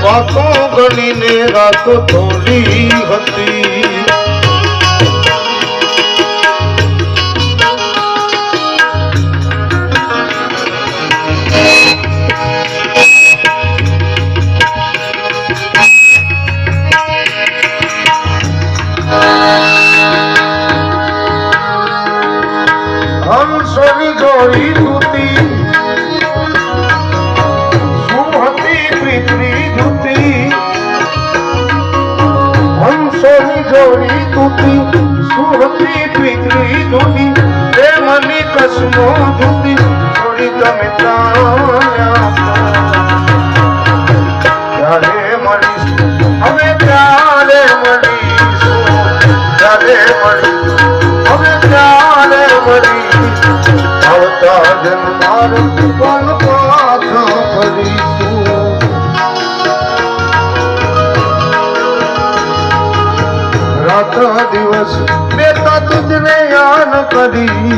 વાતો ગણીને રાતો થોડી હતી. હંસની જોડી તૂટી શું હતી પ્રીતની જૂતી. હંસની જોડી તૂટી શું હતી પ્રીતની જૂતી. પ્રેમની કસમો જૂતી છોડી તમે ત્યારે મળીશું હવે ત્યારે મળીશું ત્યારે મળીશું હવે ત્યારે મળીશું આવતા જન્માર પણ પાછા ફરીશું. રાત દિવસ બેતા તુજને યાદ કરી